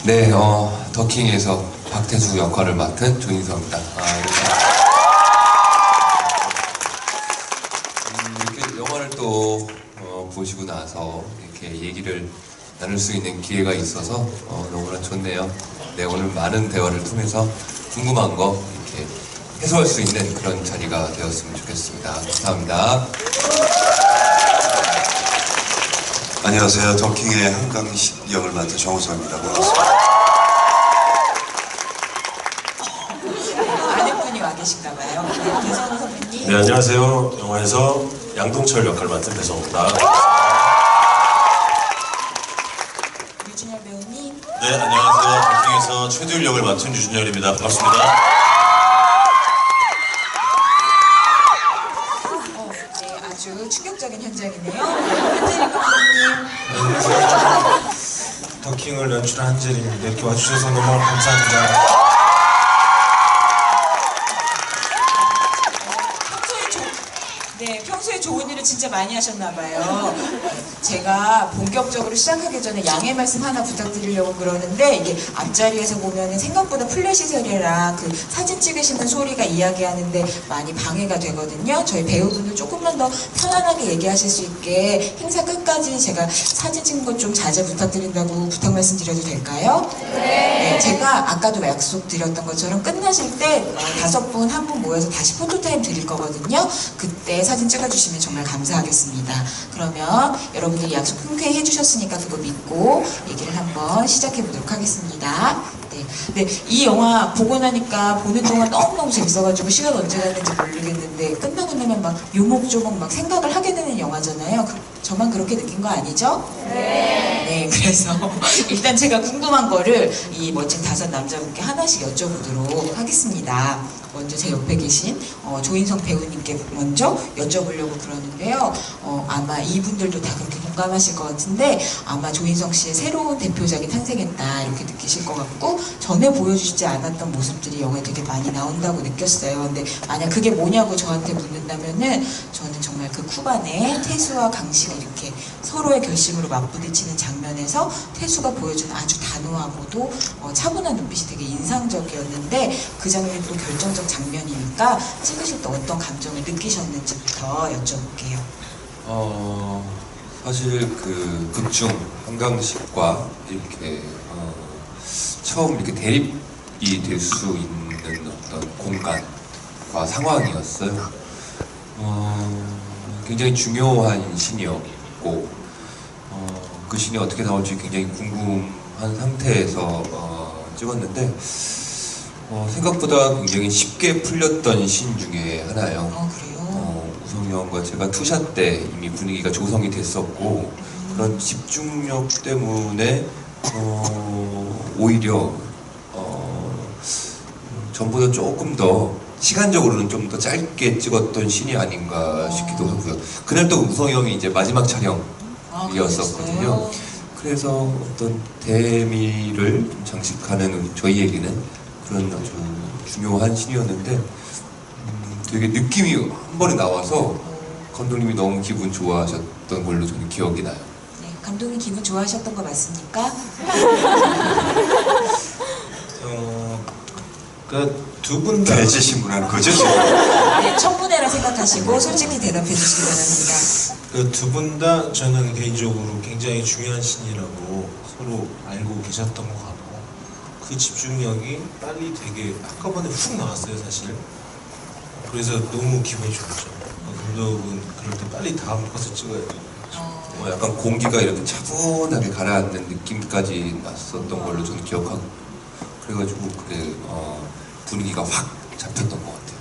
네, 더킹에서 박태수 역할을 맡은 조인성입니다. 이렇게 영화를 또 보시고 나서 이렇게 얘기를 나눌 수 있는 기회가 있어서 너무나 좋네요. 네, 오늘 많은 대화를 통해서 궁금한 거 이렇게 해소할 수 있는 그런 자리가 되었으면 좋겠습니다. 감사합니다. 안녕하세요. 더킹의 한강식 역을 맡은 정우성입니다. 반갑습니다. 아는 분이 와 계신가봐요. 네, 배성우 선배님. 네, 안녕하세요. 영화에서 양동철 역할을 맡은 배성우입니다. 유준열 배우님. 네, 안녕하세요. 더킹에서 최두일 역을 맡은 유준열입니다. 반갑습니다. 네, 아주 충격적인 현장이네요. 한재림 감독님. 더킹을 연출한 한재림입니다. 이렇게 와주셔서 너무 감사합니다. 평소에 좋은 일을 진짜 많이 하셨나봐요. 제가 본격적으로 시작하기 전에 양해 말씀 하나 부탁드리려고 그러는데, 이게 앞자리에서 보면은 생각보다 플래시 세례랑 그 사진 찍으시는 소리가 이야기하는데 많이 방해가 되거든요. 저희 배우분들 조금만 더 편안하게 얘기하실 수 있게 행사 끝까지 제가 사진 찍는 것 좀 자제 부탁드린다고 부탁 말씀드려도 될까요? 네, 제가 아까도 약속드렸던 것처럼 끝나실 때 5분, 1분 모여서 다시 포토타임 드릴 거거든요. 그때 사진 찍어주시면 정말 감사하겠습니다. 그러면 여러분들이 약속 흔쾌히 해주셨으니까 그거 믿고 얘기를 한번 시작해 보도록 하겠습니다. 네, 이 영화 보고 나니까 보는 동안 너무너무 재밌어가지고 시간 언제 갔는지 모르겠는데 끝나고 나면 막 요목조목 막 생각을 하게 되는 영화잖아요. 저만 그렇게 느낀 거 아니죠? 네, 그래서 일단 제가 궁금한 거를 이 멋진 5 남자분께 하나씩 여쭤보도록 하겠습니다. 먼저 제 옆에 계신 조인성 배우님께 먼저 여쭤보려고 그러는데요. 아마 이분들도 다 그렇게 공감하실 것 같은데 아마 조인성 씨의 새로운 대표작이 탄생했다 이렇게 느끼실 것 같고, 전에 보여주지 않았던 모습들이 영화에 되게 많이 나온다고 느꼈어요. 근데 만약 그게 뭐냐고 저한테 묻는다면은 저는 정말 그 쿠반에 태수와 강식이 이렇게 서로의 결심으로 맞부딪히는 장면에서 태수가 보여준 아주 단호하고도 차분한 눈빛이 되게 인상적이었는데, 그 장면이 또 결정적 장면이니까 찍으실 때 어떤 감정을 느끼셨는지부터 여쭤볼게요. 사실 그 극중 한강식과 이렇게 처음 이렇게 대립이 될 수 있는 어떤 공간과 상황이었어요. 굉장히 중요한 신이었고 그 신이 어떻게 나올지 굉장히 궁금한 상태에서 찍었는데 생각보다 굉장히 쉽게 풀렸던 신 중에 하나예요. 그래요? 우성이 형과 제가 투샷 때 이미 분위기가 조성이 됐었고 그런 집중력 때문에 오히려 전보다 조금 더 시간적으로는 좀 더 짧게 찍었던 신이 아닌가 싶기도 하고요. 그날 또 우성이 형이 이제 마지막 촬영이었었거든요. 그래서 어떤 대미를 좀 장식하는 저희에게는 그런 아주 중요한 신이었는데 되게 느낌이 한 번에 나와서 감독님이 너무 기분 좋아하셨던 걸로 저는 기억이 나요. 네, 감독님 기분 좋아하셨던 거 맞습니까? 그러니까 두 분 다 대지 신문하는 거죠 지금? 네, 청문회라 생각하시고 솔직히 대답해 주시기 바랍니다. 그 두 분 다 저는 개인적으로 굉장히 중요한 신이라고 서로 알고 계셨던 것 같고 그 집중력이 빨리 되게 한꺼번에 훅 나왔어요 사실. 그래서 너무 기분이 좋았죠. 감독은 그럴 때 빨리 다음 컷을 찍어야 돼요. 약간 공기가 이렇게 차분하게 가라앉는 느낌까지 났었던 걸로 저는 기억하고 그래가지고 그게 분위기가 확 잡혔던 것 같아요.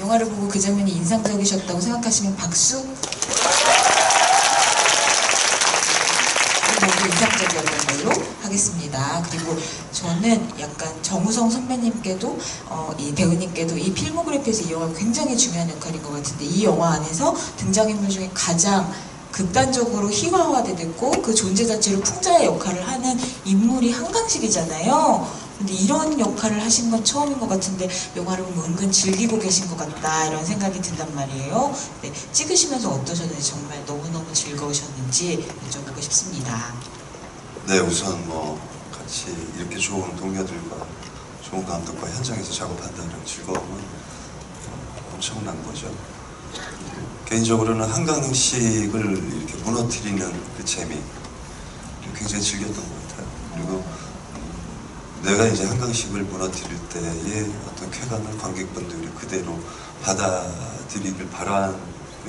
영화를 보고 그 장면이 인상적이셨다고 생각하시면 박수. 모두 인상적이었던 걸로 하겠습니다. 그리고 저는 약간 정우성 선배님께도 이 배우님께도 이 필모그래피에서 이 영화가 굉장히 중요한 역할인 것 같은데 이 영화 안에서 등장인물 중에 가장 극단적으로 희화화됐고 그 존재 자체로 풍자의 역할을 하는 인물이 한강식이잖아요. 근데 이런 역할을 하신 건 처음인 것 같은데 영화를 보면 은근 즐기고 계신 것 같다 이런 생각이 든단 말이에요. 네, 찍으시면서 어떠셨는지 정말 너무너무 즐거우셨는지 여쭤보고 싶습니다. 네, 우선 뭐 같이 이렇게 좋은 동료들과 좋은 감독과 현장에서 작업한다는 즐거움은 엄청난 거죠. 개인적으로는 한강식을 이렇게 무너뜨리는 그 재미 굉장히 즐겼던 것 같아요. 그리고 내가 이제 한강식을 무너뜨릴 때의 어떤 쾌감을 관객분들이 그대로 받아들이길 바라는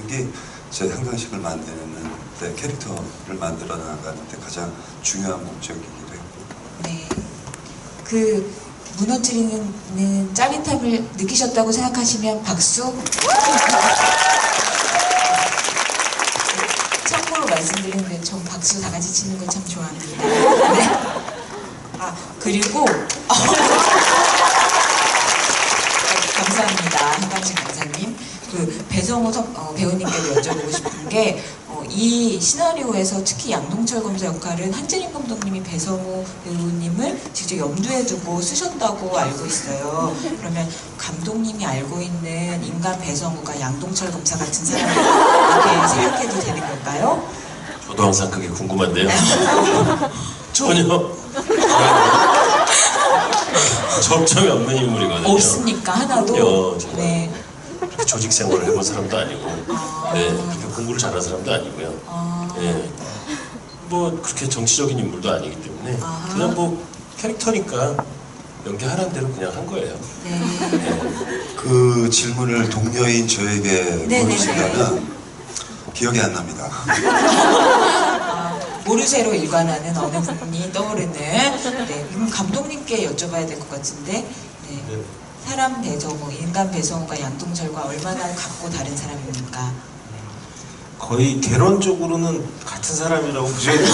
게 제 한강식을 만드는 데 캐릭터를 만들어 나가는 데 가장 중요한 목적이기도 했고. 네, 그 무너뜨리는 짜릿함을 느끼셨다고 생각하시면 박수. 참고로 말씀드리는데 전 박수 다 같이 치는 걸 참 좋아합니다. 네. 아 그리고 감사합니다, 한강식 강사님. 그 배성우 배우님께도 여쭤보고 싶은 게 이 시나리오에서 특히 양동철 검사 역할은 한재림 감독님이 배성우 배우님을 직접 염두에 두고 쓰셨다고 알고 있어요. 그러면 감독님이 알고 있는 인간 배성우가 양동철 검사 같은 사람이라고 생각해도 되는 걸까요? 저도 항상 그게 궁금한데요. 전혀 접점이 없는 인물이거든요. 없습니까? 하나도? 그럼요, 제가. 네. 그렇게 조직 생활을 해본 사람도 아니고, 네, 그렇게 공부를 잘한 사람도 아니고요. 네, 뭐 그렇게 정치적인 인물도 아니기 때문에 그냥 뭐 캐릭터니까 연기하라는 대로 그냥 한 거예요. 네. 그 질문을 동료인 저에게 네네네. 물으시다면 기억이 안 납니다. 모르쇠로 일관하는 어느 분이 떠오르는 네, 감독님께 여쭤봐야 될 것 같은데 네. 네. 사람 배성우, 인간 배성우가 양동철과 얼마나 같고 다른 사람입니까? 거의 개론적으로는 같은 사람이라고 보셔야 되죠.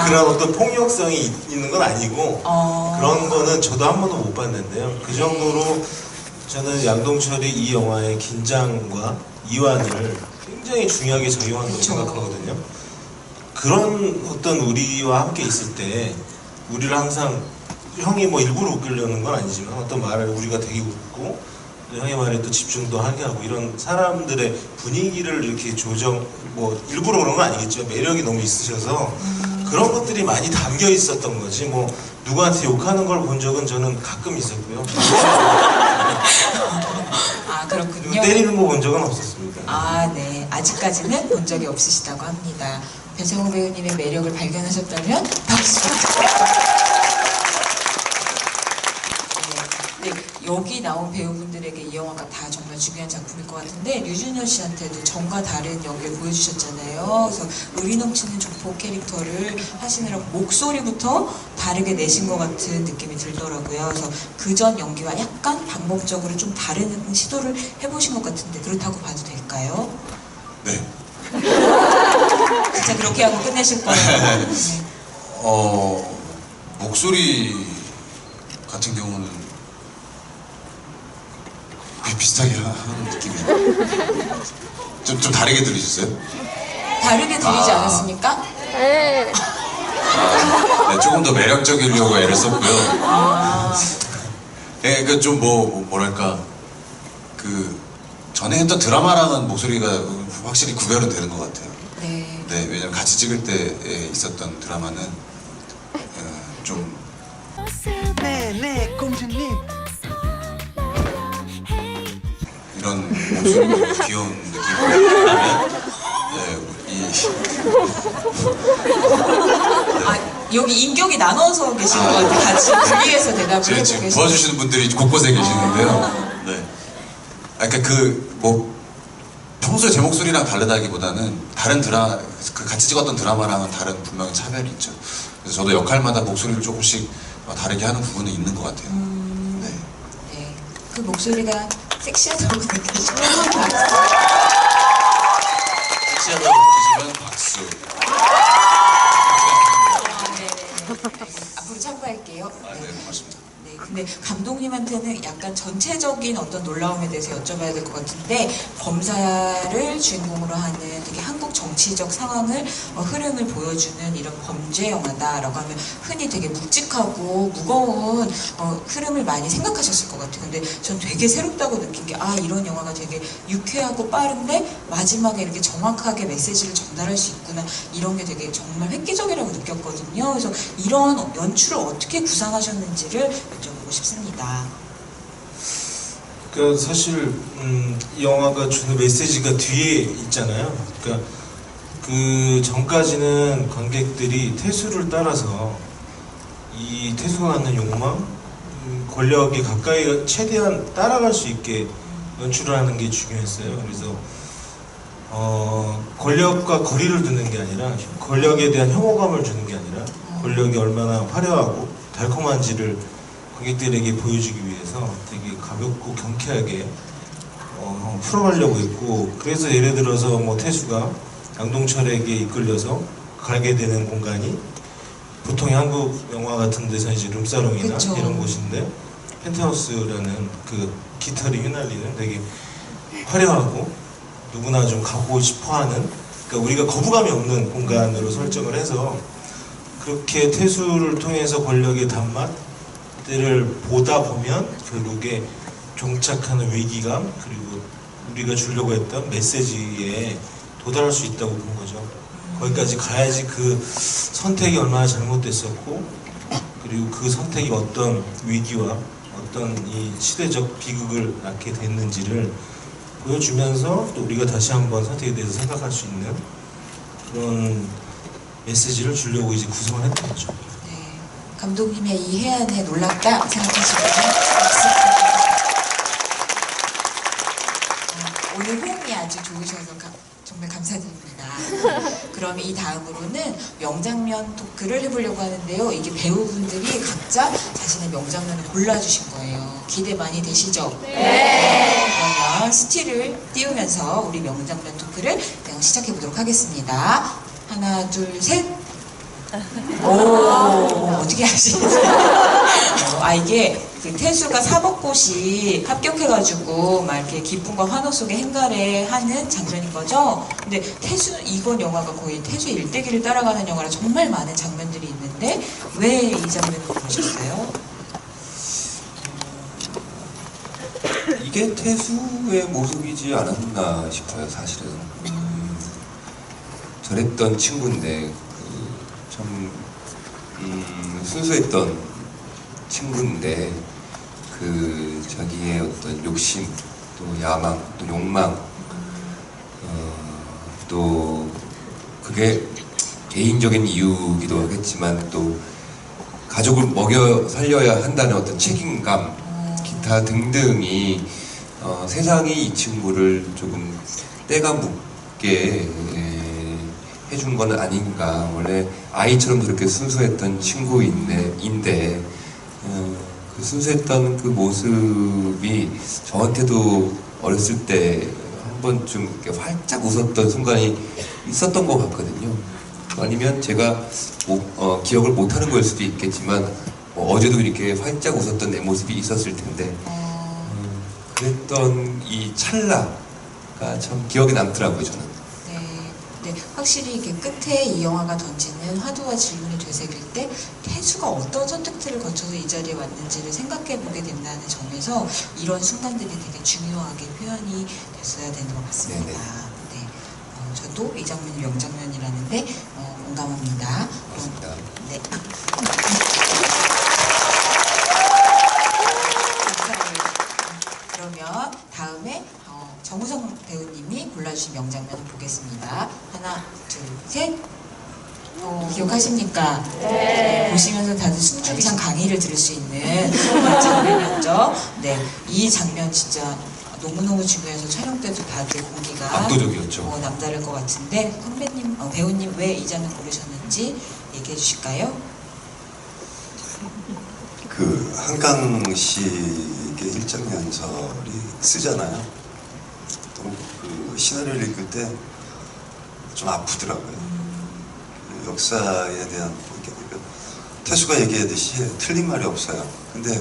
그런 어떤 폭력성이 있는 건 아니고 그런 거는 저도 한 번도 못 봤는데요. 그 정도로 저는 양동철이 이 영화의 긴장과 이완을 굉장히 중요하게 적용한 거라고 생각하거든요. 그런 어떤 우리와 함께 있을 때 우리를 항상 형이 뭐 일부러 웃기려는 건 아니지만 어떤 말을 우리가 되게 웃고 형의 말에 또 집중도 하게 하고 이런 사람들의 분위기를 이렇게 뭐 일부러 그런 건 아니겠죠. 매력이 너무 있으셔서 그런 것들이 많이 담겨 있었던 거지 뭐 누구한테 욕하는 걸 본 적은 저는 가끔 있었고요. 아 그리고 그렇군요. 때리는 거 본 적은 없었습니다. 아 네, 아직까지는 본 적이 없으시다고 합니다. 배성우 배우님의 매력을 발견하셨다면 박수. 네, 여기 나온 배우분들에게 이 영화가 다 정말 중요한 작품일 것 같은데 류준열 씨한테도 정과 다른 연기를 보여주셨잖아요. 그래서 의리 넘치는 조폭 캐릭터를 하시느라고 목소리부터 다르게 내신 것 같은 느낌이 들더라고요. 그래서 그전 연기와 약간 방법적으로 좀 다른 시도를 해보신 것 같은데 그렇다고 봐도 될까요? 네. 진짜 그렇게 하고 끝내실 거예요. 네. 목소리 같은 경우는 비슷하게 하는 느낌이에요. 좀 다르게 들리셨어요? 다르게 들리지 않았습니까? 네, 조금 더 매력적이려고 애를 썼고요. 네, 그러니까 좀 뭐랄까 그 전에 했던 드라마랑은 목소리가 확실히 구별은 되는 것 같아요. 네. 네, 왜냐면 같이 찍을 때 있었던 드라마는 좀 모습에 네네 공주님. 이런 목소리로 귀여운 느낌을 내면 아, 여기 인격이 나눠서 계시는 것 같아요. 같이 분리해서 대답을 제가 해보고 지금 계시는 도와주시는 분들이 곳곳에 계시는데요. 네. 아, 그러니까 평소에 제 목소리랑 다르다기보다는 그 같이 찍었던 드라마랑은 다른 분명히 차별이 있죠. 그래서 저도 역할마다 목소리를 조금씩 다르게 하는 부분은 있는 것 같아요. 네. 네, 그 목소리가 섹시하다고 느끼시면 섹시하다고 느끼시면 박수. 앞으로 참고할게요. 아, 네, 고맙습니다. 네, 근데 감독님한테는 약간 전체적인 어떤 놀라움에 대해서 여쭤봐야 될 것 같은데 검사를 주인공으로 하는 되게 한국 정치적 상황을 흐름을 보여주는 이런 범죄 영화다라고 하면 흔히 되게 묵직하고 무거운 흐름을 많이 생각하셨을 것 같아요. 근데 전 되게 새롭다고 느낀 게 이런 영화가 되게 유쾌하고 빠른데 마지막에 이렇게 정확하게 메시지를 전달할 수 있구나, 이런 게 되게 정말 획기적이라고 느꼈거든요. 그래서 이런 연출을 어떻게 구상하셨는지를 여쭤보고 싶습니다. 그러니까 사실 이 영화가 주는 메시지가 뒤에 있잖아요. 그러니까 그 전까지는 관객들이 태수를 따라서 이 태수가 갖는 욕망, 권력에 가까이 최대한 따라갈 수 있게 연출을 하는 게 중요했어요. 그래서 권력과 거리를 두는 게 아니라, 권력에 대한 혐오감을 주는 게 아니라 권력이 얼마나 화려하고 달콤한지를 관객들에게 보여주기 위해서 되게 가볍고 경쾌하게 풀어가려고 했고, 그래서 예를 들어서 태수가 양동철에게 이끌려서 가게 되는 공간이 보통의 한국 영화 같은 데서 이제 룸사롱이나 그쵸. 이런 곳인데, 펜트하우스라는 그 깃털이 휘날리는 되게 화려하고 누구나 좀 가고 싶어하는, 그러니까 우리가 거부감이 없는 공간으로 설정을 해서, 그렇게 태수를 통해서 권력의 단맛들을 보다 보면 결국에 종착하는 위기감, 그리고 우리가 주려고 했던 메시지에 도달할 수 있다고 본 거죠. 거기까지 가야지 그 선택이 얼마나 잘못됐었고, 그리고 그 선택이 어떤 위기와 어떤 이 시대적 비극을 낳게 됐는지를 보여주면서 또 우리가 다시 한번 선택에 대해서 생각할 수 있는 그런 메시지를 주려고 이제 구성을 했던 거죠. 네, 감독님의 이 해안에 놀랍다 생각하시면 오늘 호응이 아주 좋으셔서 정말 감사드립니다. 그럼 이 다음으로는 명장면 토크를 해보려고 하는데요. 이게 배우분들이 각자 자신의 명장면을 골라주신 거예요. 기대 많이 되시죠? 네. 그러면 스틸을 띄우면서 우리 명장면 토크를 그냥 시작해보도록 하겠습니다. 하나, 둘, 셋. 오, 어떻게 하시지? 이게 그 태수가 사법고시 합격해가지고 막 이렇게 기쁨과 환호 속에 행가래 하는 장면인 거죠. 근데 이번 영화가 거의 태수의 일대기를 따라가는 영화라 정말 많은 장면들이 있는데 왜 이 장면을 고르셨어요? 이게 태수의 모습이지 않았나 싶어요, 사실은. 저랬던 친구인데 참 순수했던 친구인데 자기의 어떤 욕심, 또 야망, 또 욕망, 또 그게 개인적인 이유기도 하겠지만 또 가족을 먹여 살려야 한다는 어떤 책임감, 기타 등등이 세상이 이 친구를 조금 때가 묻게 해준 건 아닌가. 원래 아이처럼 그렇게 순수했던 친구인데 그 순수했던 그 모습이 저한테도 어렸을 때 한 번쯤 이렇게 활짝 웃었던 순간이 있었던 것 같거든요. 아니면 제가 기억을 못하는 걸 수도 있겠지만 어제도 이렇게 활짝 웃었던 내 모습이 있었을 텐데 그랬던 이 찰나가 참 기억에 남더라고요, 저는. 네, 확실히 이렇게 끝에 이 영화가 던지는 화두와 질문이 되새길 때 태수가 어떤 선택들을 거쳐서 이 자리에 왔는지를 생각해 보게 된다는 점에서 이런 순간들이 되게 중요하게 표현이 됐어야 되는 것 같습니다. 네, 저도 이 장면이 명장면이라는데 공감합니다. 맞습니다. 네. 기억하십니까? 네. 보시면서 다들 순중상 강의를 들을 수 있는 그런 장면이었죠. 네, 이 장면 진짜 너무너무 중요해서 촬영 때도 다들 공기가 압도적이었죠. 남다를 것 같은데 선배님, 배우님 왜 이 장면 고르셨는지 얘기해 주실까요? 그 한강식의 일장연설이 쓰잖아요. 또 그 시나리오를 읽을 때 좀 아프더라고요. 그 역사에 대한 태수가 얘기하듯이 틀린 말이 없어요. 근데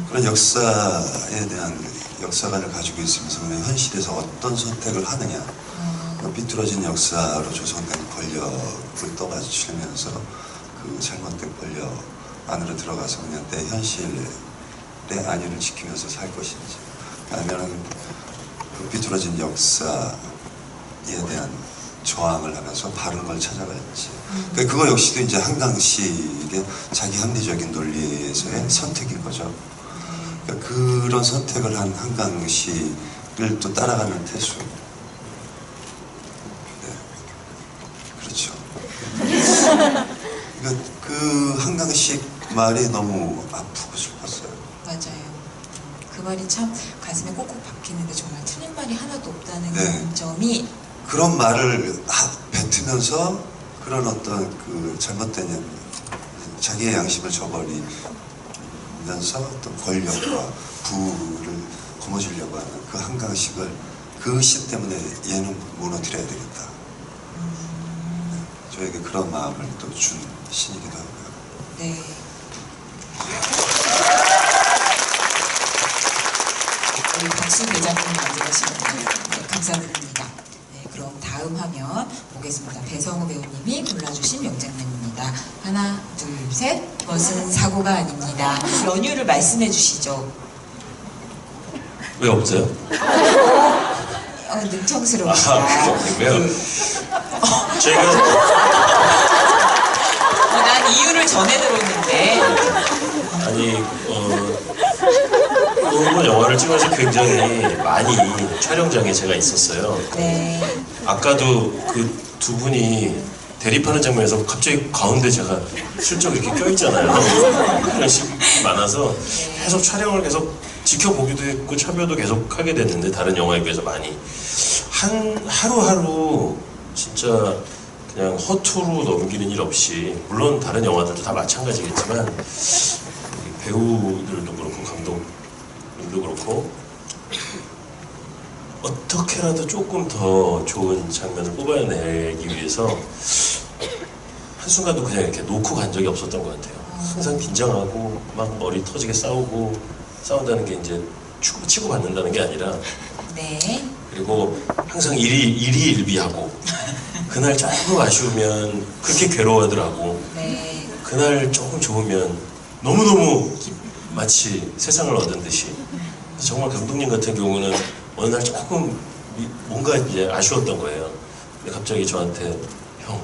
그런 역사에 대한 역사관을 가지고 있으면서 현실에서 어떤 선택을 하느냐, 비뚤어진 역사로 조성된 권력을 떠받치면서 그 잘못된 권력 안으로 들어가서 그냥 내 현실의 안위를 지키면서 살 것인지, 아니면 그 비뚤어진 역사에 대한 저항을 하면서 바른 걸 찾아갈지. 그러니까 그거 역시도 이제 한강식의 자기 합리적인 논리에서의 선택인 거죠. 그러니까 그런 선택을 한 한강식을 또 따라가는 태수. 네. 그렇죠. 그러니까 그 한강식 말이 너무 아프고 슬펐어요. 맞아요. 그 말이 참 가슴에 꼭꼭 박히는데 정말 틀린 말이 하나도 없다는 네. 점이 그런 말을 뱉으면서 그런 어떤 그 잘못된 자기의 양심을 저버리면서 어떤 권력과 부를 거머쥐려고 하는 그 한강식을 그 시 때문에 얘는 무너뜨려야 되겠다. 저에게 그런 마음을 또 준 신이기도 하고요. 네. 우리 박수 대장님 만들어주시면 네, 감사드립니다. 네, 그럼 다음 화면 보겠습니다. 배성우 배우님이 골라주신 명장면입니다. 하나, 둘, 셋. 그것은 사고가 아닙니다. 연유를 말씀해 주시죠. 왜 없어요? 능청스러우시다. 왜요? 제가 난 이유를 전해 들었는데. 아니 이번 영화를 찍어서 굉장히 많이 촬영장에 제가 있었어요. 네. 아까도 그 두 분이 대립하는 장면에서 갑자기 가운데 제가 슬쩍 이렇게 껴있잖아요. 그런 식이 많아서 계속 촬영을 계속 지켜보기도 했고 참여도 계속 하게 됐는데 다른 영화에 비해서 많이 하루하루 진짜 그냥 허투루 넘기는 일 없이, 물론 다른 영화들도 다 마찬가지겠지만 배우들도 그렇고 감독님도 그렇고 어떻게라도 조금 더 좋은 장면을 뽑아내기 위해서 한순간도 그냥 이렇게 놓고 간 적이 없었던 것 같아요. 항상 긴장하고 막 머리 터지게 싸운다는 게 이제 치고받는다는 게 아니라, 네. 그리고 항상 일희일비하고 그날 조금 아쉬우면 그렇게 괴로워하더라고. 네. 그날 조금 좋으면 너무너무 마치 세상을 얻은 듯이. 정말 감독님 같은 경우는 어느 날 조금 뭔가 이제 아쉬웠던 거예요. 근데 갑자기 저한테 형,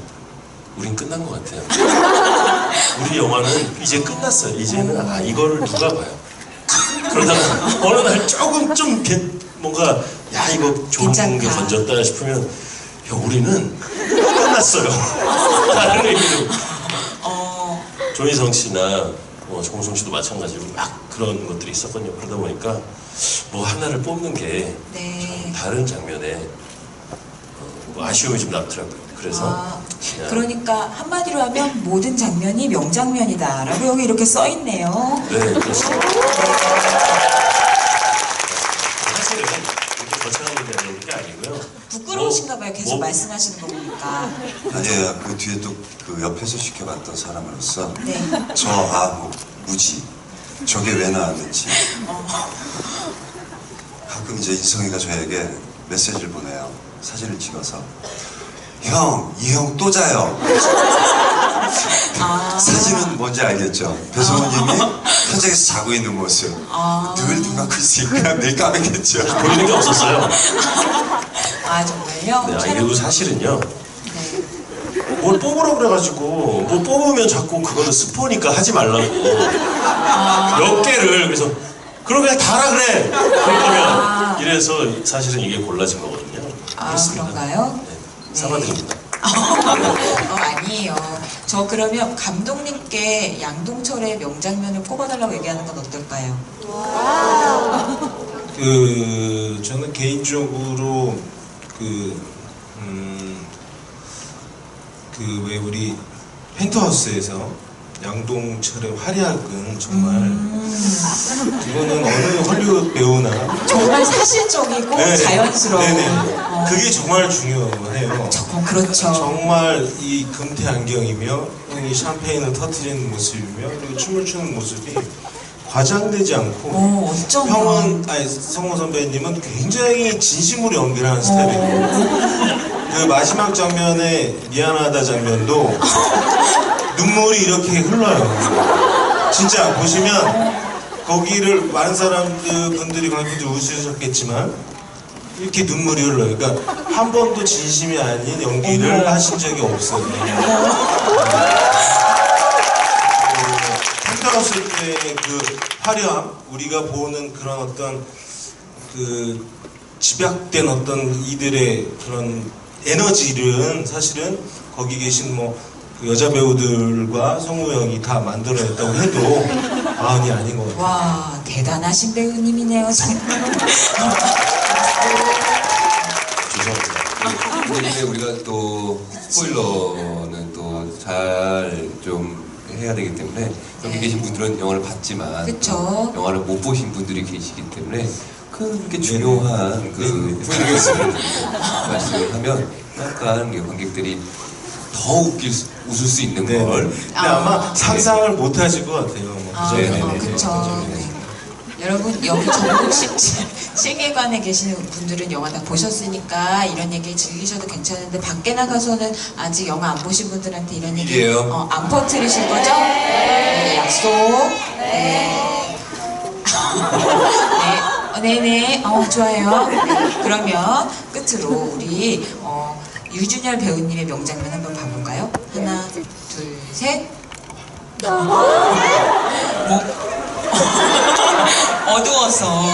우린 끝난 것 같아요. 우리 영화는 이제 끝났어요. 이제는 이거를 누가 봐요. 그러다가 어느 날 조금 좀 뭔가 이거 좋은 게 건졌다 싶으면 형, 우리는 끝났어요. 다른 의미로. 조인성 씨나 정우성 씨도 마찬가지로 막 그런 것들이 있었거든요. 그러다 보니까 뭐 하나를 뽑는 게 좀 다른 장면에 아쉬움이 좀 남더라고요. 그래서 그러니까 한마디로 하면 모든 장면이 명장면이다라고 여기 이렇게 써 있네요. 네, 그렇습니다. 사실은 이렇게 거창하게 되는 게 아니고요. 부끄러우신가 봐요. 계속 말씀하시는 거 보니까. 아니에요. 그 뒤에 또 그 옆에서 지켜봤던 사람으로서 네. 무지 저게 왜 나왔는지 가끔 이제 인성이가 저에게 메시지를 보내요. 사진을 찍어서 형, 이 형 또 자요. 사진은 뭔지 알겠죠? 배성우님이 현장에서 자고 있는 모습 늘 눈 감고 있으니까 늘 까매겠죠. 보이는 게 없었어요. 정말요? 네, 그리고 사실은요, 뭘 뽑으라고 그래가지고 뭐 뽑으면 자꾸 그거는 스포니까 하지 말라고 몇 개를, 그래서 그럼 그냥 다라 그래, 그럴 거면 이래서 사실은 이게 골라진 거거든요. 그렇습니다. 그런가요? 네, 사과드립니다. 아니에요. 저 그러면 감독님께 양동철의 명장면을 꼽아달라고 얘기하는 건 어떨까요? 저는 개인적으로 왜 우리 펜트하우스에서 양동철의 활약은 정말 이거는 어느 헐리우드 배우나 정말 사실적이고 네, 자연스러운. 네네. 그게 정말 중요해요. 그렇죠. 정말 이 금태 안경이며 이 샴페인을 터트리는 모습이며 그리고 춤을 추는 모습이 과장되지 않고 어쩜 성호 선배님은 굉장히 진심으로 연기를 하는 스타일이에요. 그 마지막 장면에 미안하다 장면도 눈물이 이렇게 흘러요. 진짜 보시면 거기를 많은 분들이 관객분들 웃으셨겠지만 이렇게 눈물이 흘러요. 그러니까 한 번도 진심이 아닌 연기를 하신 적이 없어요. 펜트하우스 때의 그 화려함, 우리가 보는 그런 어떤 그 집약된 어떤 이들의 그런 에너지는 사실은 거기 계신 그 여자 배우들과 성우 형이 다 만들어냈다고 해도 과언이 아닌 것 같아요. 와, 대단하신 배우님이네요. 죄송합니다. 근데 우리가 또 스포일러는 또 잘 좀 해야 되기 때문에 여기 계신 분들은 영화를 봤지만 그쵸. 영화를 못 보신 분들이 계시기 때문에 그렇게 중요한 그 포인트를 말씀을 하면 약간 관객들이 더 웃을 수 있는 네. 걸. 근데 아마 상상을 못 하실 것 같아요. 그쵸. 여러분 여기 전국 실계관에 계시는 분들은 영화 다 보셨으니까 이런 얘기 즐기셔도 괜찮은데 밖에 나가서는 아직 영화 안 보신 분들한테 이런 얘기 안 퍼뜨리실 거죠? 네, 약속. 네. 네네. 좋아요. 네, 그러면 끝으로 우리 유준열 배우님의 명장면 한번 봐볼까요? 하나, 둘, 셋. 어두워서.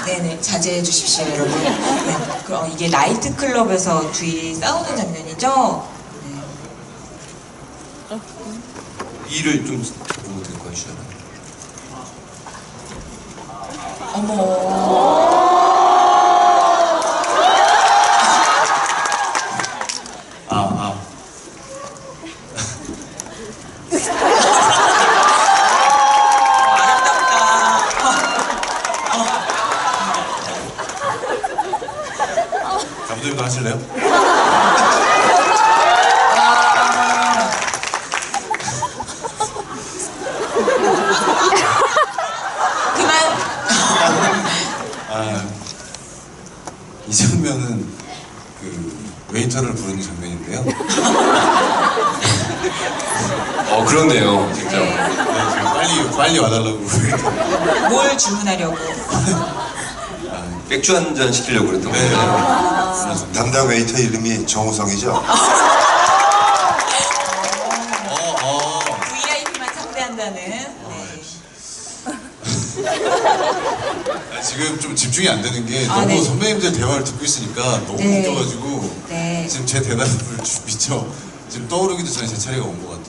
네네, 자제해 주십시오, 여러분. 네, 그럼 이게 나이트클럽에서 둘이 싸우는 장면이죠? 네. 이를 좀 보고 될 거예요. 어머. 감독님도 하실래요? 그만. 이 장면은 그 웨이터를 부르는 장면인데요. 그렇네요, 진짜. 빨리 와달라고. 뭘 주문하려고? 맥주 한 잔 시키려고 그랬던 네. 거예요. 담당 웨이터 이름이 정우성이죠? VIP만 상대한다는. 네. 지금 좀 집중이 안 되는 게 너무 네. 선배님들 대화를 듣고 있으니까 너무 네. 웃겨가지고 네. 지금 제 대답을 미쳐 지금 떠오르기도 전에 제 차례가 온 것 같아요.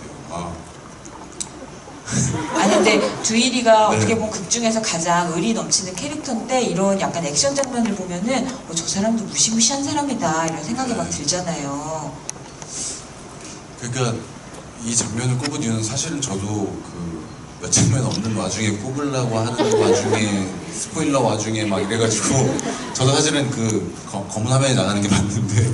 아니 근데 두일이가 네. 어떻게 보면 극 중에서 가장 의리 넘치는 캐릭터인데 이런 약간 액션 장면을 보면은 저 사람도 무시무시한 사람이다 이런 생각이 막 들잖아요. 그러니까 이 장면을 꼽은 이유는 사실은 저도 그 몇 장면 없는 와중에 꼽으려고 하는 와중에 스포일러 와중에 막 이래가지고 저도 사실은 그 검은 화면에 나가는 게 맞는데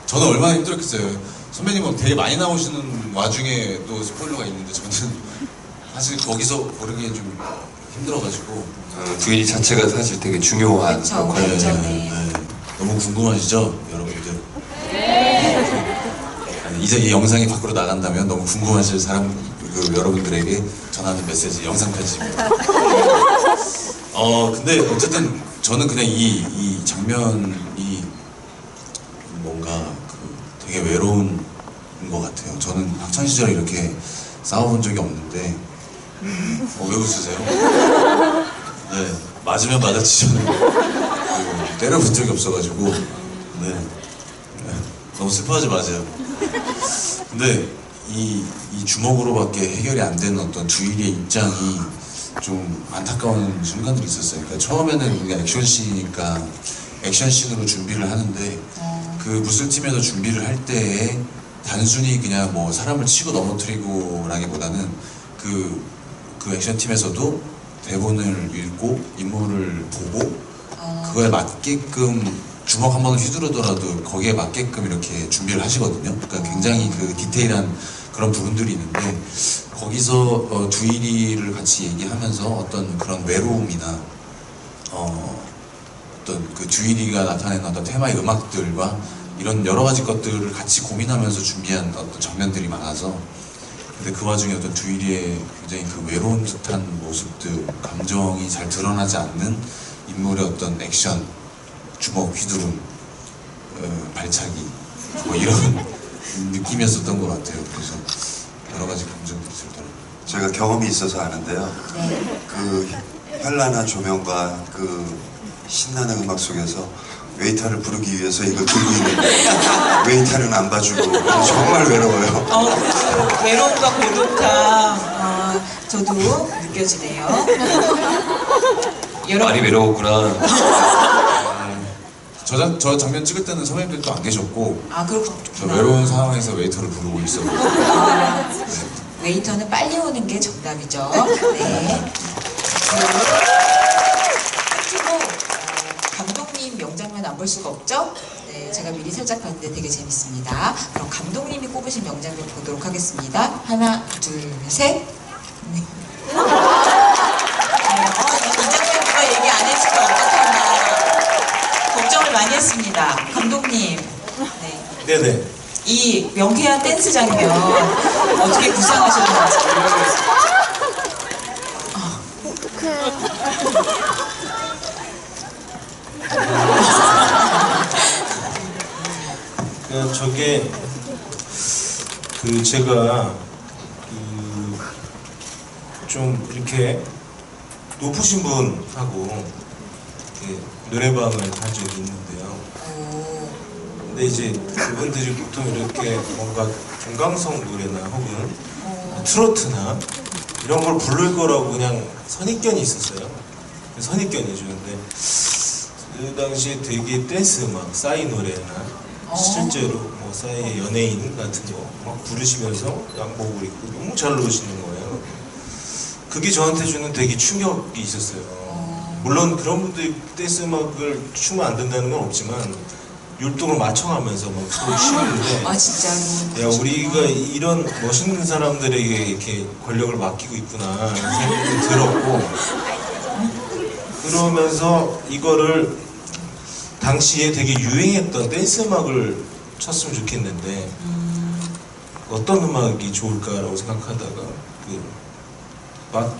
저는 얼마나 힘들었겠어요. 선배님은 되게 많이 나오시는 와중에 또 스포일러가 있는데 저는 사실 거기서 고르기엔 좀 힘들어가지고 두일이 자체가 사실 되게 중요한 그쵸, 역할을 그쵸. 해요. 너무 궁금하시죠, 여러분들? 아니, 이제 이 영상이 밖으로 나간다면 너무 궁금하실 사람 여러분들에게 전하는 메시지 영상 편지입니다. 근데 어쨌든 저는 그냥 이 장면이 뭔가 되게 외로운 것 같아요. 저는 학창 시절에 이렇게 싸워본 적이 없는데 왜 웃으세요? 네, 맞으면 맞아치잖아요. 때려본 적이 없어가지고 네. 너무 슬퍼하지 마세요. 근데 이 주먹으로밖에 해결이 안 되는 어떤 주일의 입장이 좀 안타까운 순간들이 있었어요. 그러니까 처음에는 우리가 액션씬이니까 액션씬으로 준비를 하는데 그 무술팀에서 준비를 할 때에 단순히 그냥 뭐 사람을 치고 넘어뜨리고라기보다는 그 액션팀에서도 대본을 읽고 인물을 보고 그거에 맞게끔 주먹 한 번 휘두르더라도 거기에 맞게끔 이렇게 준비를 하시거든요. 그러니까 굉장히 그 디테일한 그런 부분들이 있는데 거기서 두일이를 같이 얘기하면서 어떤 그런 외로움이나 어떤 그 두일이가 나타내는 어떤 테마의 음악들과 이런 여러 가지 것들을 같이 고민하면서 준비한 어떤 장면들이 많아서 근데 그 와중에 어떤 두일이의 굉장히 그 외로운 듯한 모습들, 감정이 잘 드러나지 않는 인물의 어떤 액션, 주먹 휘두름, 발차기 뭐 이런 느낌이었었던 것 같아요. 그래서 여러 가지 감정들이 들더라고요. 제가 경험이 있어서 아는데요. 그 현란한 조명과 그 신나는 음악 속에서 웨이터를 부르기 위해서 이걸 들고 있는데 웨이터는 안 봐주고 정말 외로워요. 그 외로움과 고독함 저도 느껴지네요. 많이 외로웠구나. 저 장면 찍을 때는 선배님들도 안 계셨고 그렇구나. 저 외로운 상황에서 웨이터를 부르고 있었거든요. 웨이터는 빨리 오는 게 정답이죠. 네. 끝으로 감독님 명장면 안 볼 수가 없죠? 네, 제가 미리 살짝 봤는데 되게 재밌습니다. 그럼 감독님이 꼽으신 명장면 보도록 하겠습니다. 하나, 둘, 셋. 네. 이 장면 누가 얘기 안 했으면 어떡하나 걱정을 많이 했습니다. 감독님. 네. 네네. 이 명쾌한 댄스 장면 어떻게 구상하셨는지. 저게 제가 좀 이렇게 높으신 분하고 이렇게 노래방을 간 적이 있는데요. 근데 이제 그분들이 보통 이렇게 뭔가 중강성 노래나 혹은 트로트나 이런 걸 부를 거라고 그냥 선입견이 있었어요. 선입견이죠. 근데 그 당시에 되게 댄스 음악, 싸이 노래나 실제로 뭐 싸이의 연예인 같은 거 막 부르시면서 양복을 입고 너무 잘 노시는 거예요. 그게 저한테 주는 되게 충격이 있었어요. 물론 그런 분들이 댄스 음악을 추면 안 된다는 건 없지만 율동을 맞춰가면서 막 서로 추는데 진짜로? 야, 우리가 이런 멋있는 사람들에게 이렇게 권력을 맡기고 있구나 생각이 들었고 그러면서 이거를 당시에 되게 유행했던 댄스 음악을 쳤으면 좋겠는데 어떤 음악이 좋을까라고 생각하다가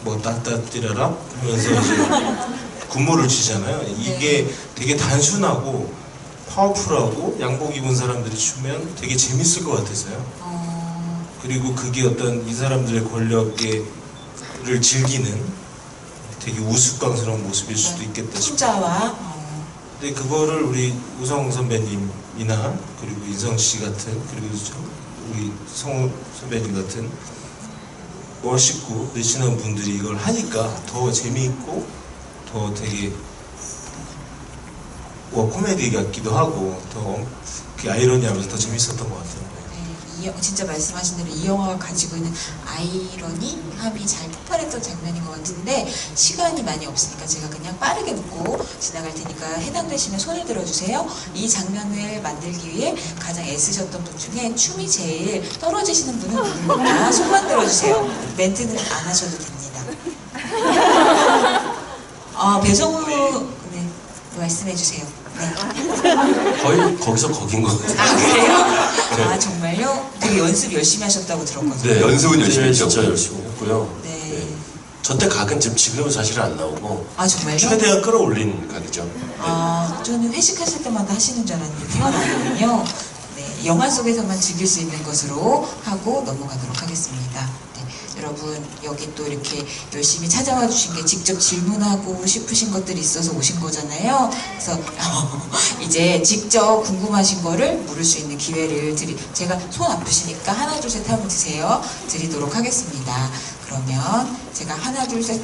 뭐 따따띠라라 하면서 이제 군무를 치잖아요. 이게 되게 단순하고 파워풀하고 양복 입은 사람들이 추면 되게 재밌을 것 같아서요. 그리고 그게 어떤 이 사람들의 권력을 즐기는 되게 우스꽝스러운 모습일 수도 있겠다 싶어요. 혼자와 근데 그거를 우리 우성 선배님이나 그리고 인성 씨 같은 그리고 우리 성우 선배님 같은 멋있고 내신한 분들이 이걸 하니까 더 재미있고 더 되게 코미디 같기도 하고 더 그 아이러니하면서 더 재밌었던 것 같아요. 네, 진짜 말씀하신 대로 이 영화가 가지고 있는 아이러니함이 잘 폭발했던 장면인 것 같은데 시간이 많이 없으니까 제가 그냥 빠르게 묻고 지나갈 테니까 해당되시면 손을 들어주세요. 이 장면을 만들기 위해 가장 애쓰셨던 분 중에 춤이 제일 떨어지시는 분은 누구입니까? 손만 들어주세요. 멘트는 안 하셔도 됩니다. 배성우 네, 말씀해주세요. 네. 거의 거기서 거긴 것 같아요. 그래요? 정말요? 되게 연습 열심히 하셨다고 들었거든요. 네, 연습은 열심히 했죠. 진짜 열심히 했고요. 네. 저때 각은 지금은 사실 안 나오고 정말요? 최대한 끌어올린 각이죠. 저는 회식하실 때마다 하시는 줄 알았는데 태어나거든요. 네, 영화 속에서만 즐길 수 있는 것으로 하고 넘어가도록 하겠습니다. 네, 여러분 여기 또 이렇게 열심히 찾아와 주신 게 직접 질문하고 싶으신 것들이 있어서 오신 거잖아요. 그래서 이제 직접 궁금하신 거를 물을 수 있는 기회를 제가 손 아프시니까 하나 둘 셋 하면 드리도록 하겠습니다. 그러면 제가 하나 둘 셋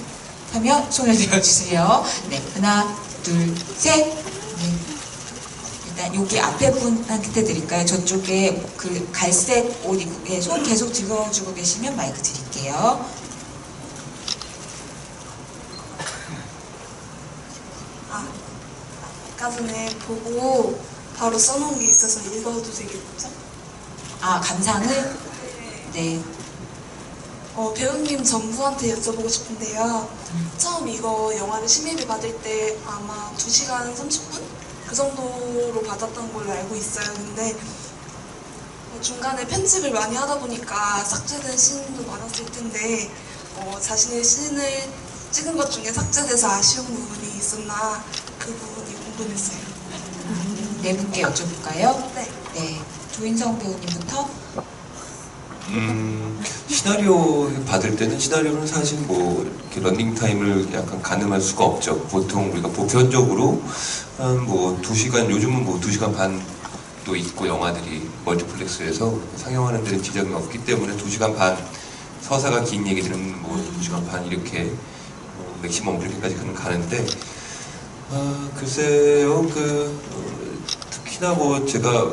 하면 손을 들어주세요. 네, 하나 둘 셋. 네. 일단 여기 앞에 분한테 드릴까요? 저쪽에 그 갈색 옷 입고 손 계속 들어주고 계시면 마이크 드릴게요. 아까 전에 보고 바로 써놓은 게 있어서 읽어도 되겠죠? 감상을? 네. 배우님 전부한테 여쭤보고 싶은데요. 처음 이거 영화를 심의를 받을 때 아마 2시간 30분? 그 정도로 받았던 걸로 알고 있어요. 근데 중간에 편집을 많이 하다 보니까 삭제된 씬도 많았을 텐데 자신의 씬을 찍은 것 중에 삭제돼서 아쉬운 부분이 있었나 그 부분이 궁금했어요. 네 분께 여쭤볼까요? 네. 네. 조인성 배우님부터. 시나리오 받을 때는 시나리오는 사실 뭐 이렇게 런닝 타임을 약간 가늠할 수가 없죠. 보통 우리가 보편적으로 한 뭐 2시간, 요즘은 뭐 2시간 반도 있고 영화들이 멀티플렉스에서 상영하는 데는 지장이 없기 때문에 2시간 반, 서사가 긴 얘기들은 뭐 2시간 반 이렇게 맥시멈 그렇게까지 가는데 글쎄요 특히나 뭐 제가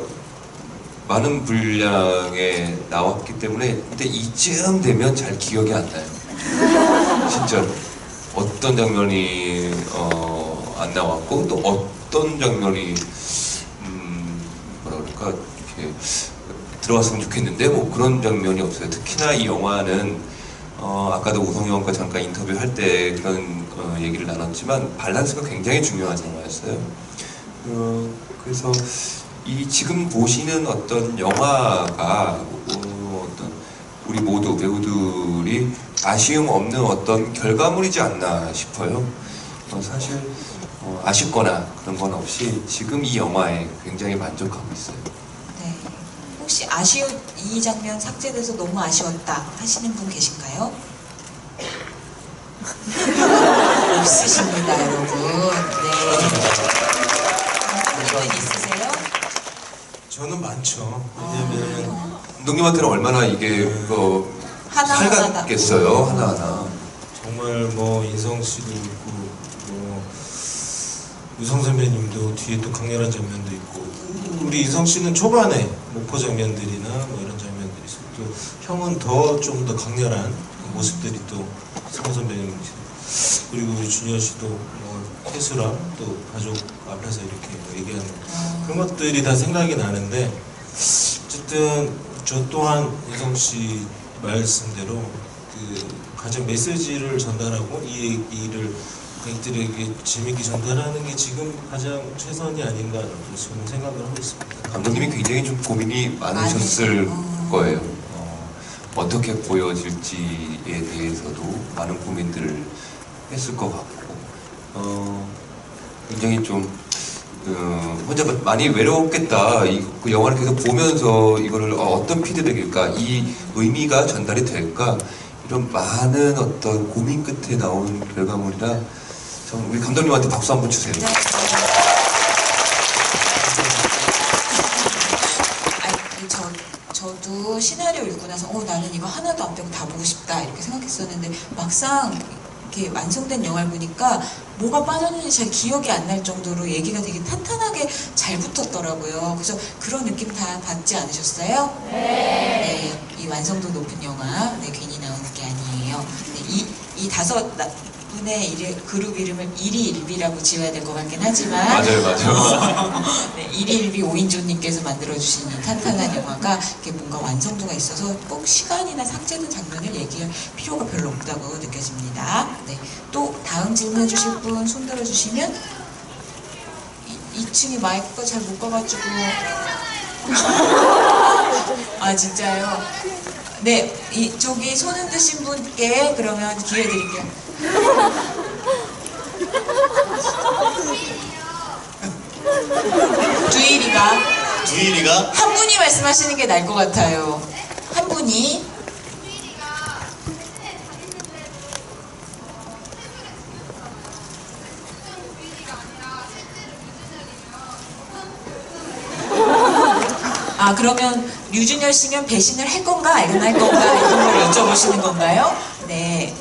많은 분량에 나왔기 때문에 근데 이쯤 되면 잘 기억이 안 나요. 진짜 어떤 장면이 안 나왔고 또 어떤 장면이 뭐라 그럴까 이렇게 들어왔으면 좋겠는데 뭐 그런 장면이 없어요. 특히나 이 영화는 아까도 우성형과 잠깐 인터뷰할 때 그런 얘기를 나눴지만 밸런스가 굉장히 중요한 영화였어요. 그래서 이 지금 보시는 어떤 영화가 어떤 우리 모두 배우들이 아쉬움 없는 어떤 결과물이지 않나 싶어요. 사실 아쉽거나 그런 건 없이 지금 이 영화에 굉장히 만족하고 있어요. 네. 혹시 이 장면 삭제돼서 너무 아쉬웠다 하시는 분 계신가요? 없으십니다, 여러분. 네. 감독님은 있으세요? 저는 많죠. 왜냐면 감독님한테는 얼마나 이게 살갑겠어요, 하나하나. 정말 뭐 인성 씨도 있고 뭐 유성 선배님도 뒤에 또 강렬한 장면도 있고 우리 인성 씨는 초반에 목포 장면들이나 뭐 이런 장면들이 있고 또 형은 좀 더 강렬한 모습들이 또 성 선배님 그리고 우리 준현 씨도 뭐 태수랑 또 가족 앞에서 이렇게 뭐 얘기하는 그런 것들이 다 생각이 나는데 어쨌든 저 또한 인성 씨 말씀대로 그 가장 메시지를 전달하고 이 얘기를 관객들에게 재밌게 전달하는 게 지금 가장 최선이 아닌가 저는 생각을 하고 있습니다. 감독님이 굉장히 좀 고민이 많으셨을 거예요. 어떻게 보여질지에 대해서도 많은 고민들을 했을 것 같고 굉장히 좀 혼자 많이 외로웠겠다. 그 영화를 계속 보면서 이거를 어떤 피드백일까, 이 의미가 전달이 될까, 이런 많은 어떤 고민 끝에 나온 결과물이라 참 우리 감독님한테 박수 한번 주세요. 네. 저도 시나리오 읽고 나서 나는 이거 하나도 안 빼고 다 보고 싶다 이렇게 생각했었는데 막상 이렇게 완성된 영화를 보니까 뭐가 빠졌는지 잘 기억이 안 날 정도로 얘기가 되게 탄탄하게 잘 붙었더라고요. 그래서 그런 느낌 다 받지 않으셨어요? 네. 이 완성도 높은 영화 괜히 나오는 게 아니에요. 네, 이 5분의 그룹 이름을 일희일비라고 지어야 될 것 같긴 하지만 맞아요. 네, 일희일비 5인조님께서 만들어주신 이 탄탄한 영화가 이렇게 뭔가 완성도가 있어서 꼭 시간이나 삭제된 장면을 얘기할 필요가 별로 없다고 느껴집니다. 네, 또 다음 질문해 주실 분 손 들어주시면 2층에 마이크가 잘 못 가가지고 진짜요? 네, 저기 손 흔드신 분께 그러면 기회 드릴게요. 두일이가? 한 분이 말씀하시는 게 나을 것 같아요. 한 분이 그러면 류준열 씨면 배신을 할 건가 안 할 건가 이런 걸 여쭤보시는 건가요? 네.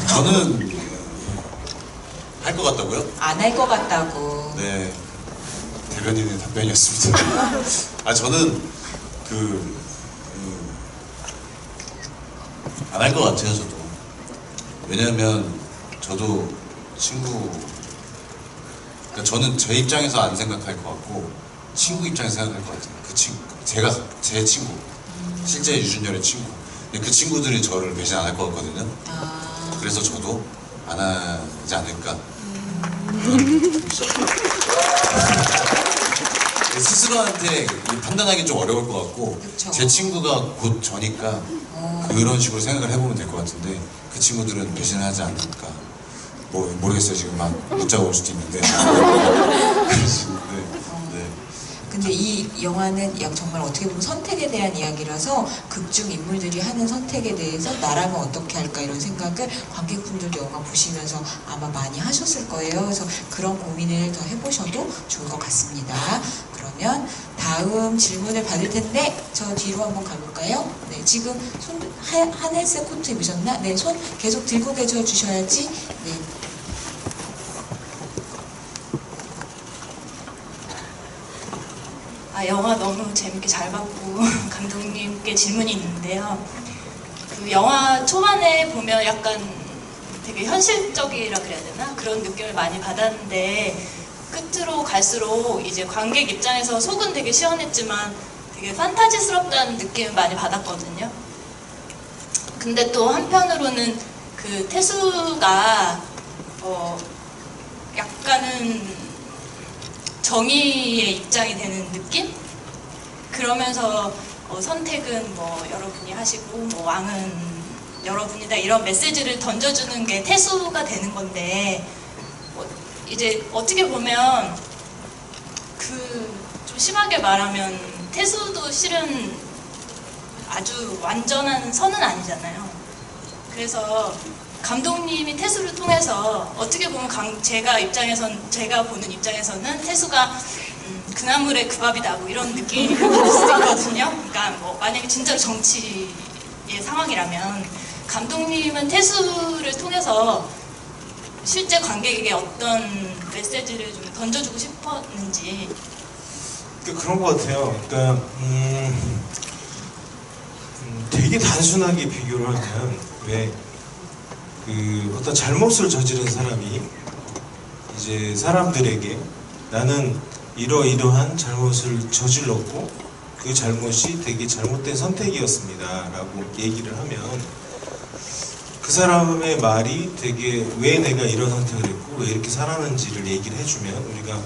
저는 할 것 같다고요? 안 할 것 같다고. 네, 대변인의 답변이었습니다. 저는 안 할 것 같아요, 저도. 왜냐면 저도 그러니까 저는 제 입장에서 안 생각할 것 같고 친구 입장에서 생각할 것 같아요. 그 친구, 제 친구, 실제 유준열의 친구. 근데 그 친구들이 저를 배신 안 할 것 같거든요. 그래서 저도 안 하지 않을까. 스스로한테 판단하기 좀 어려울 것 같고, 그쵸. 제 친구가 곧 저니까 그런 식으로 생각을 해보면 될 것 같은데, 그 친구들은 배신을 하지 않을까. 뭐 모르겠어요. 지금 막 문자가 올 수도 있는데. 네. 근데 이 영화는 정말 어떻게 보면 선택에 대한 이야기라서 극중 인물들이 하는 선택에 대해서 나라면 어떻게 할까 이런 생각을 관객분들도 영화 보시면서 아마 많이 하셨을 거예요. 그래서 그런 고민을 더 해보셔도 좋을 것 같습니다. 그러면 다음 질문을 받을 텐데 저 뒤로 한번 가볼까요? 네, 지금 손 하늘색 코트 입으셨나? 네, 손 계속 들고 계셔 주셔야지. 네. 영화 너무 재밌게 잘 봤고 감독님께 질문이 있는데요. 그 영화 초반에 보면 약간 되게 현실적이라 그래야 되나? 그런 느낌을 많이 받았는데 끝으로 갈수록 이제 관객 입장에서 속은 되게 시원했지만 되게 판타지스럽다는 느낌을 많이 받았거든요. 근데 또 한편으로는 그 태수가 약간은 정의의 입장이 되는 느낌? 그러면서 선택은 뭐 여러분이 하시고 뭐 왕은 여러분이다 이런 메시지를 던져주는 게 태수가 되는 건데 이제 어떻게 보면 좀 심하게 말하면 태수도 실은 아주 완전한 선은 아니잖아요. 그래서 감독님이 태수를 통해서 어떻게 보면 제가 보는 입장에서는 태수가 그나물의 그 밥이다 뭐 이런 느낌이 들 수도 있거든요. 그러니까 뭐 만약에 진짜로 정치의 상황이라면 감독님은 태수를 통해서 실제 관객에게 어떤 메시지를 좀 던져주고 싶었는지. 그런 것 같아요. 그러니까 되게 단순하게 비교를 하면 어떤 잘못을 저지른 사람이 이제 사람들에게 나는 이러이러한 잘못을 저질렀고 그 잘못이 되게 잘못된 선택이었습니다 라고 얘기를 하면 그 사람의 말이 되게 왜 내가 이런 선택을 했고 왜 이렇게 살았는지를 얘기를 해주면 우리가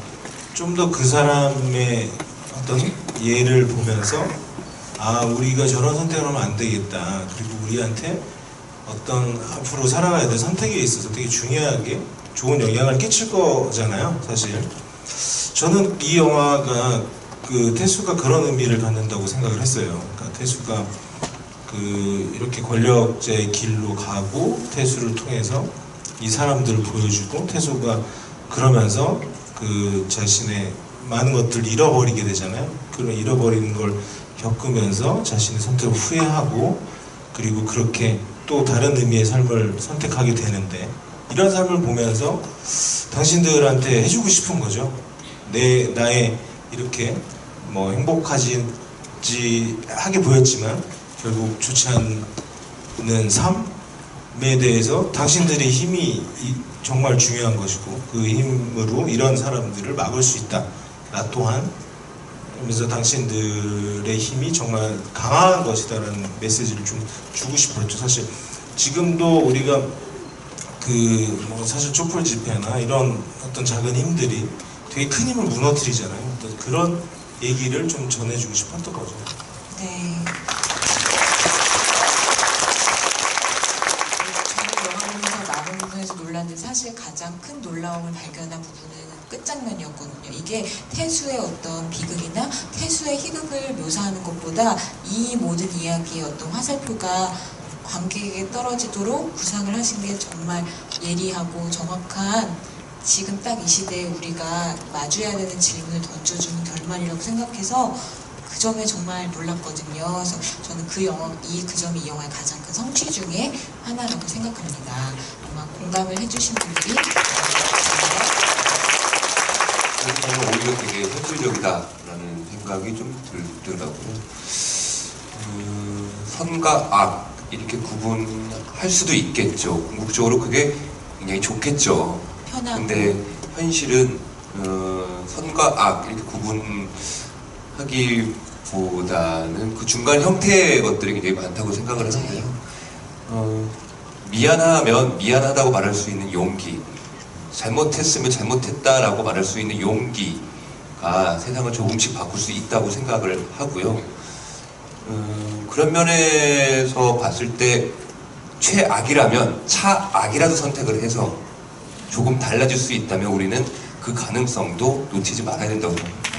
좀 더 그 사람의 어떤 예를 보면서 우리가 저런 선택을 하면 안 되겠다. 그리고 우리한테 어떤 앞으로 살아가야 될 선택에 있어서 되게 중요하게 좋은 영향을 끼칠 거잖아요, 사실. 저는 이 영화가 태수가 그런 의미를 갖는다고 생각을 했어요. 그러니까 태수가 이렇게 권력자의 길로 가고 태수를 통해서 이 사람들을 보여주고 태수가 그러면서 자신의 많은 것들을 잃어버리게 되잖아요. 그런 잃어버리는 걸 겪으면서 자신의 선택을 후회하고 그리고 그렇게 또 다른 의미의 삶을 선택하게 되는데 이런 삶을 보면서 당신들한테 해주고 싶은 거죠. 나의 이렇게 뭐 행복하지 하게 보였지만 결국 좋지 않는 삶에 대해서 당신들의 힘이 정말 중요한 것이고 그 힘으로 이런 사람들을 막을 수 있다. 나 또한 그러면서 당신들의 힘이 정말 강한 것이다라는 메시지를 좀 주고 싶었죠. 사실 지금도 우리가 사실 촛불 집회나 이런 어떤 작은 힘들이 되게 큰 힘을 무너뜨리잖아요. 그런 얘기를 좀 전해주고 싶었던 거죠. 네. 저는 영화 보면서 많은 부분에서 놀랐는데 사실 가장 큰 놀라움을 발견한 부분은 끝장면이었거든요. 이게 태수의 어떤 비극이나 태수의 희극을 묘사하는 것보다 이 모든 이야기의 어떤 화살표가 관객에게 떨어지도록 구상을 하신 게 정말 예리하고 정확한 지금 딱 이 시대에 우리가 마주해야 되는 질문을 던져주는 결말이라고 생각해서 그 점에 정말 놀랐거든요. 그래서 저는 그 점이 이 영화의 가장 큰 성취 중에 하나라고 생각합니다. 아마 공감을 해주신 분들이 저는 오히려 되게 현실적이다라는 생각이 좀 들더라고요. 선과 악 이렇게 구분할 수도 있겠죠. 궁극적으로 그게 굉장히 좋겠죠. 편하고. 근데 현실은 선과 악 이렇게 구분하기보다는 그 중간 형태의 것들이 굉장히 많다고 생각을 하는데요. 미안하면 미안하다고 말할 수 있는 용기, 잘못했으면 잘못했다라고 말할 수 있는 용기가 세상을 조금씩 바꿀 수 있다고 생각을 하고요. 그런 면에서 봤을 때 최악이라면 차악이라도 선택을 해서 조금 달라질 수 있다면 우리는 그 가능성도 놓치지 말아야 된다고 생각합니다.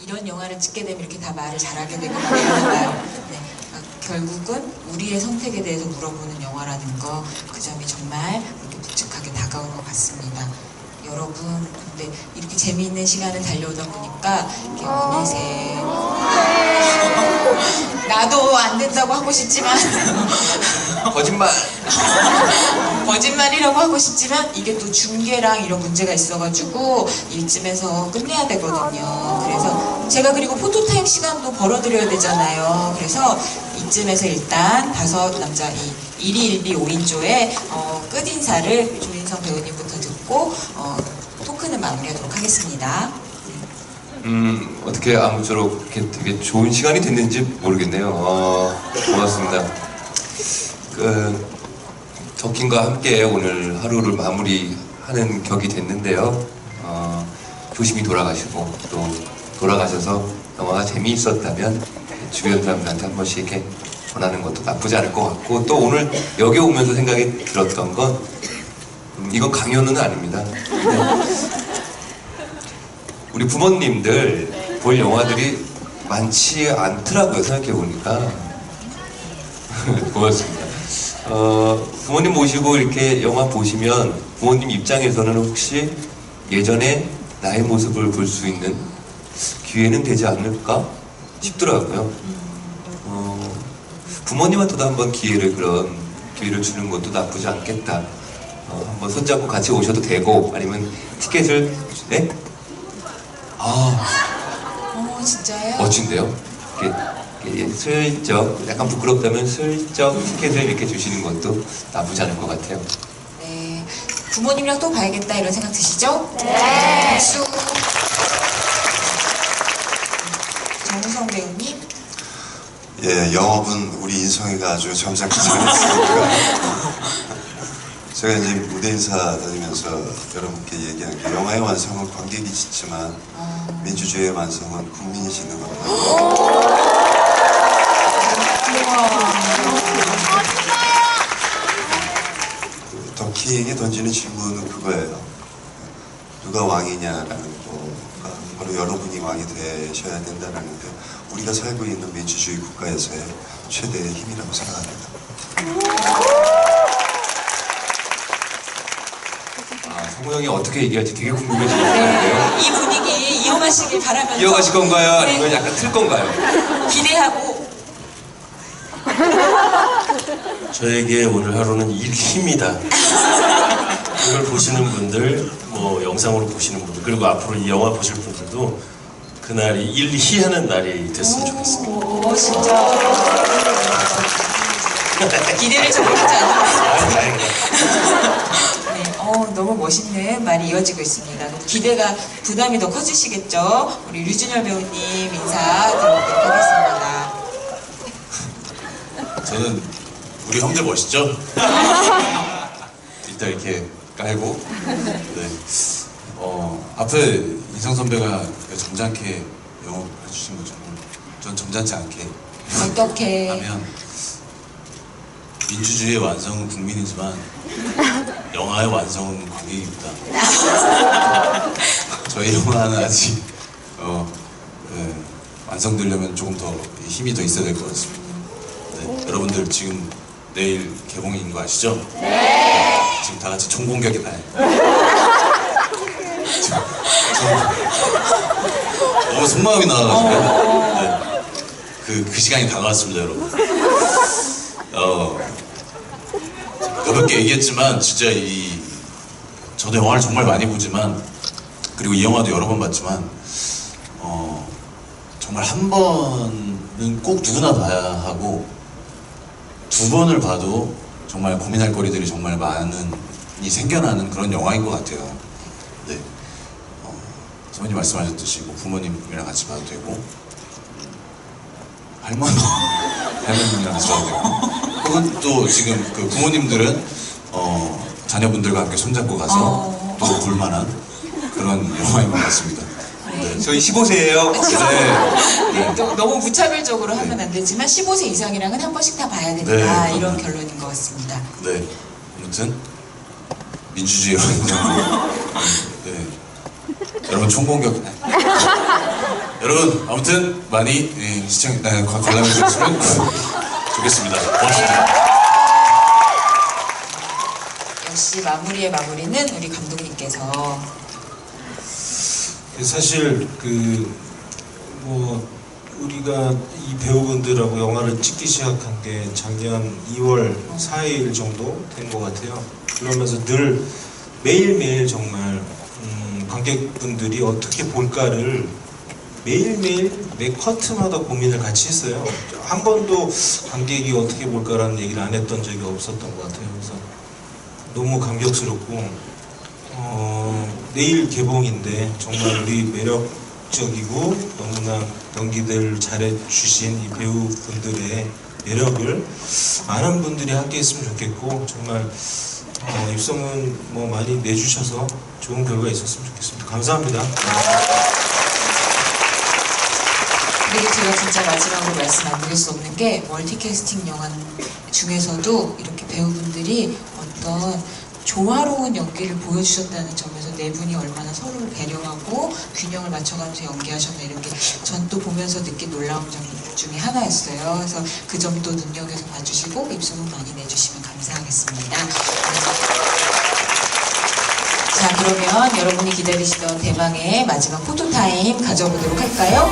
이런 영화를 찍게 되면 이렇게 다 말을 잘하게 되고 그래요. 네. 결국은 우리의 선택에 대해서 물어보는 영화라는 거, 그 점이 정말 이렇게 묵직하게 다가온 것 같습니다. 여러분, 근데 이렇게 재미있는 시간을 달려오다 보니까 이렇게 어느새 나도 안 된다고 하고 싶지만 거짓말! 거짓말이라고 하고 싶지만 이게 또 중계랑 이런 문제가 있어가지고 이쯤에서 끝내야 되거든요. 그래서 제가 그리고 포토타임 시간도 벌어드려야 되잖아요. 그래서 이쯤에서 일단 다섯 남자 1위 1비 5인조의 끝인사를 조인성 배우님부터 듣고 토크는 마무리하도록 하겠습니다. 어떻게 아무쪼록 이렇게 되게 좋은 시간이 됐는지 모르겠네요. 고맙습니다. 덕킴과 함께 오늘 하루를 마무리하는 격이 됐는데요. 조심히 돌아가시고 또 돌아가셔서 영화가 재미있었다면 주변 사람들한테 한 번씩 이렇게 전하는 것도 나쁘지 않을 것 같고, 또 오늘 여기 오면서 생각이 들었던 건 이건 강요는 아닙니다. 우리 부모님들 볼 영화들이 많지 않더라고요, 생각해보니까. 고맙습니다. 부모님 모시고 이렇게 영화 보시면 부모님 입장에서는 혹시 예전에 나의 모습을 볼 수 있는 기회는 되지 않을까 싶더라고요. 부모님한테도 한번 그런 기회를 주는 것도 나쁘지 않겠다. 한번 손잡고 같이 오셔도 되고, 아니면 티켓을, 네? 진짜요? 멋진데요? 이렇게 슬쩍, 약간 부끄럽다면 슬쩍 티켓을 이렇게 주시는 것도 나쁘지 않을 것 같아요. 네. 부모님이랑 또 봐야겠다 이런 생각 드시죠? 네. 박수. 정우성 배우님. 예, 영업은 우리 인성이가 아주 점잖게 잘했으니까 제가 이제 무대 인사 다니면서 여러분께 얘기하는 게, 영화의 완성은 관객이 짓지만 민주주의의 완성은 국민이 짓는 겁니다. 덕킹에 던지는 질문은 그거예요. 누가 왕이냐라는 거가 바로 여러분이 왕이 되셔야 된다는 게 우리가 살고 있는 민주주의 국가에서의 최대의 힘이라고 생각합니다. 성우 형이 어떻게 얘기할지 되게 궁금해지는데요. 이 분위기 이어가시길 바라면서 이어가실 건가요? 아니면 약간 틀 건가요? 기대하고. 저에게 오늘 하루는 일희입니다. 이걸 보시는 분들, 뭐 영상으로 보시는 분들, 그리고 앞으로 이 영화 보실 분들도 그날이 일희하는 날이 됐으면 좋겠습니다. 오, 진짜. 기대를 저버리지 않는. 네, 너무 멋있는 말이 이어지고 있습니다. 기대가 부담이 더 커지시겠죠? 우리 류준열 배우님 인사 드리도록 하겠습니다. 저는 우리 형들 멋있죠? 일단 이렇게 깔고, 네. 앞에 인성 선배가 점잖게 영업해 주신 것처럼 전 점잖지 않게 어떻게 하면, 민주주의의 완성은 국민이지만 영화의 완성은 관객입니다. 저희 영화는 아직 완성되려면 조금 더 힘이 더 있어야 될 것 같습니다. 네, 여러분들 지금 내일 개봉인 거 아시죠? 네. 지금 다 같이 총공격이 나요. 너무 속마음이 나와가지고 네. 그 시간이 다가왔습니다, 여러분. 가볍게 얘기했지만 진짜 저도 영화를 정말 많이 보지만 그리고 이 영화도 여러 번 봤지만 정말 한 번은 꼭 누구나 봐야 하고 두 번을 봐도 정말 고민할 거리들이 정말 많이 생겨나는 그런 영화인 것 같아요. 네. 선배님 말씀하셨듯이 뭐 부모님이랑 같이 봐도 되고 할머님이랑 같이 봐도 되고 혹은 또 지금 그 부모님들은 자녀분들과 함께 손잡고 가서 또 볼만한 그런 영화인 것 같습니다. 네. 저희 15세예요. 네, 너무 무차별적으로 하면 안 되지만 15세 이상이랑은 한 번씩 다 봐야 된다. 네, 이런 결론인 것 같습니다. 네. 아무튼 민주주의 네. 여러분 총공격 여러분 아무튼 많이 관람해 주셨으면 좋겠습니다. 고맙습니다. 역시 마무리의 마무리는 우리 감독님께서. 사실 우리가 이 배우분들하고 영화를 찍기 시작한 게 작년 2월 4일 정도 된 것 같아요. 그러면서 늘 매일매일 정말 관객분들이 어떻게 볼까를 매일매일 매 커트마다 고민을 같이 했어요. 한 번도 관객이 어떻게 볼까라는 얘기를 안 했던 적이 없었던 것 같아요. 그래서 너무 감격스럽고 내일 개봉인데 정말 우리 매력적이고 너무나 연기들 잘해주신 이 배우분들의 매력을 많은 분들이 함께 했으면 좋겠고 정말 입소문 뭐 많이 내주셔서 좋은 결과 있었으면 좋겠습니다. 감사합니다. 그리고 제가 진짜 마지막으로 말씀 안 드릴 수 없는 게 멀티캐스팅 영화 중에서도 이렇게 배우분들이 어떤 조화로운 연기를 보여주셨다는 점에서 네 분이 얼마나 서로를 배려하고 균형을 맞춰가면서 연기하셨나 이런 게 전 또 보면서 느낀 놀라운 점 중에 하나였어요. 그래서 그 점도 눈여겨서 봐주시고 입소문 많이 내주시면 감사하겠습니다. 자, 그러면 여러분이 기다리시던 대망의 마지막 포토타임 가져보도록 할까요?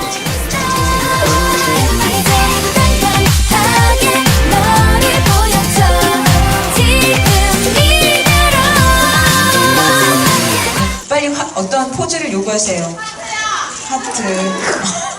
빨리 어떤 포즈를 요구하세요? 하트.